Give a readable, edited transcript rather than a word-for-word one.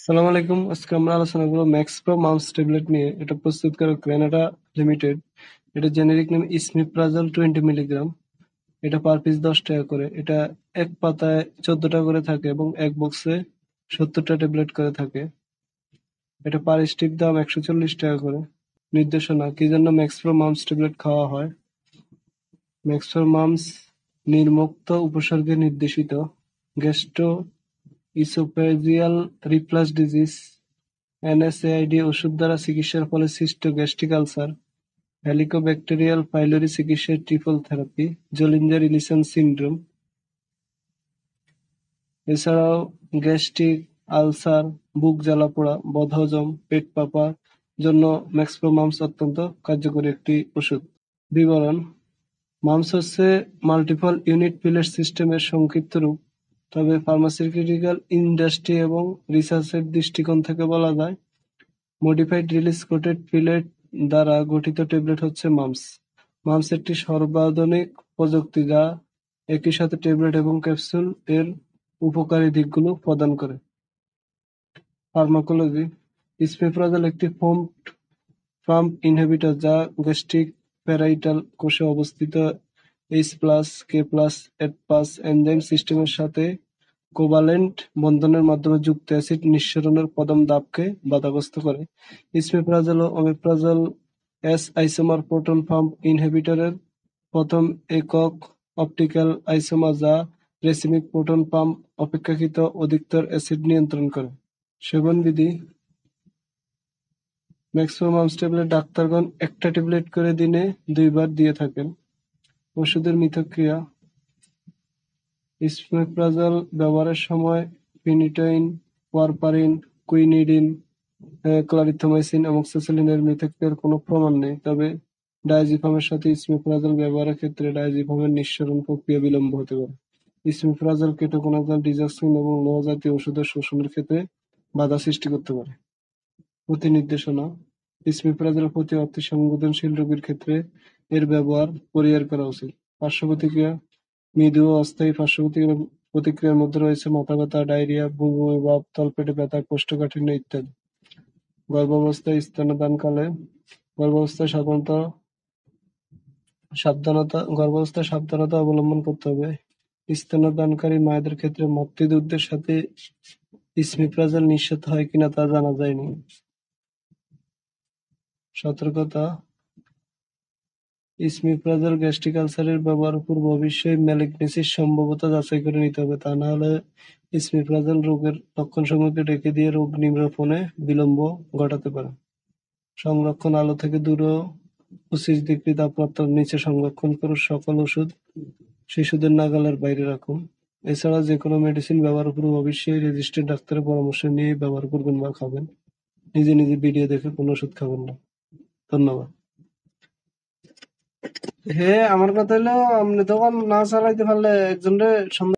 আসসালামু আলাইকুম। আজকে আমরা আলোচনা করব ম্যাক্স প্রো মাউস ট্যাবলেট নিয়ে। এটা প্রস্তুতকারক গ্রেনাডা লিমিটেড। এটা জেনেরিক নাম ইসমিপ্রাজল 20 মিলিগ্রাম। এটা পার পিস 10 টাকা করে। এটা এক পাতায় 14টা করে থাকে এবং এক বক্সে 70টা ট্যাবলেট করে থাকে। এটা পার স্টিক দাম 140 টাকা করে। নির্দেশনা: কি জন্য ম্যাক্স প্রো মাউস ট্যাবলেট খাওয়া হয়? ম্যাক্স প্রো মাউস নির্মুক্ত উপসর্গে নির্দেশিত gastro oesophageal reflux disease NSAID ওষুধ দ্বারা চিকিৎসার ফলে সৃষ্ট গ্যাস্ট্রিক আলসার, হেলিকোব্যাকটেরিয়াল পাইলোরি চিকিৎসায় ট্রিপল থেরাপি, জোলিঞ্জার ইলিসন সিন্ড্রোম। এছাড়াও গ্যাস্ট্রিক আলসার, বুক জ্বালা-পোড়া, বদহজম, পেট ফাঁপার জন্য ম্যাক্সপ্রো মামস অত্যন্ত কার্যকরী একটি ওষুধ। বিবরণ: মামস হচ্ছে মাল্টিপল ইউনিট পিলেট সিস্টেমের সংক্ষিপ্ত রূপ। তবে ফার্মাসিউটিক্যাল ইন্ডাস্ট্রি এবং রিসার্চের দৃষ্টিকোণ থেকে বলা যায় মডিফাইড রিলিজ কোটেড পিলেট দ্বারা গঠিত ট্যাবলেট হচ্ছে মামস। মামস একটি সর্বাধুনিক প্রযুক্তি যা একই সাথে ট্যাবলেট এবং ক্যাপসুল এর উপকারী দিকগুলো প্রদান করে। ফার্মাকোলজি: ইসমিপ্রাজল একটি পাম্প ইনহিবিটর যা গ্যাস্ট্রিক-প্যারাইটাল কোষে অবস্থিত H+K+ATPase এনজাইম সিস্টেমের সাথে কোভালেন্ট বন্ধনের মাধ্যমে যুক্ত অ্যাসিড নিঃসরণের প্রথম ধাপকে বাধাগ্রস্ত করে। ইসমিপ্রাজল ও omeprazole S isomer proton pump ইনহিবিটরের প্রথম একক অপটিক্যাল আইসোমার যা রেসিমিক প্রোটন পাম্প অপেক্ষাকৃত অধিকতর অ্যাসিড নিয়ন্ত্রণ করে। সেবনবিধি: ম্যাক্সিমাম ট্যাবলেট ডাক্তারগণ একটা ট্যাবলেট করে দিনে 2 বার দিয়ে থাকেন। ওষুধের মিথস্ক্রিয়া: ইসমিপ্রাজল ব্যবহারের সময় ফিনিটোইন, ওয়ারফারিন, কুইনিডিন, ক্লারিথমাইসিন, অ্যামোক্সিসিলিনের মিথস্ক্রিয়ার কোনো প্রমাণ নেই। তবে ডায়াজিপামের সাথে ইসমিপ্রাজল ব্যবহারের ক্ষেত্রে ডায়াজিপামের নিঃসরণ প্রক্রিয়া বিলম্ব হতে পারে। ইসমিপ্রাজল কেটোকোনাজল ডিজক্সিন এবং লোহা জাতীয় ওষুধের শোষণের ক্ষেত্রে বাধা সৃষ্টি করতে পারে। প্রতি নির্দেশনা: ইসমিপ্রাজলের প্রতি অতি সংবেদনশীল রোগীর ক্ষেত্রে এর ব্যবহার পরিহার করা উচিত। পার্শ্ব প্রতিক্রিয়া: মৃদু ও অস্থায়ী পার্শ্ব প্রতিক্রিয়ার মধ্যে রয়েছে মাথা ব্যথা, ডায়রিয়া, বমি ভাব, তলপেটে ব্যথা, কোষ্ঠকাঠিন্য ইত্যাদি। গর্ভাবস্থায় স্তন্যদানকালে গর্ভাবস্থায় সাবধানতা অবলম্বন করতে হবে। স্তন্যদানকারী মায়েদের ক্ষেত্রে মাতৃদুগ্ধের সাথে ইসমিপ্রাজল নিঃশেষ হয় কিনা তা জানা যায়নি। সতর্কতা: ইসমিপ্রাজল গ্যাস্ট্রিক আলসারের ব্যবহার পূর্ব অবশ্যই ম্যালিগনেসির সম্ভাব্যতা যাচাই করে নিতে হবে। তা না হলে ইসমিপ্রাজল রোগের লক্ষণসমূহকে ঢেকে দিয়ে রোগ নির্বাপনে বিলম্ব ঘটাতে পারে। সংরক্ষণ: আলো থেকে দূরে ও 25 ডিগ্রি তাপমাত্রার নিচে সংরক্ষণ করুন। সকল ওষুধ শিশুদের নাগালের বাইরে রাখুন। এছাড়া যেকোনো মেডিসিন ব্যবহারের পূর্বে অবশ্যই রেজিস্টার্ড ডাক্তারের পরামর্শ নিয়ে ব্যবহার করবেন বা খাবেন। নিজে নিজে ভিডিও দেখে কোনো ওষুধ খাবেন না। ধন্যবাদ। হে আমার কথা হলো আপনি দোকান না চালাইতে পারলে একজনের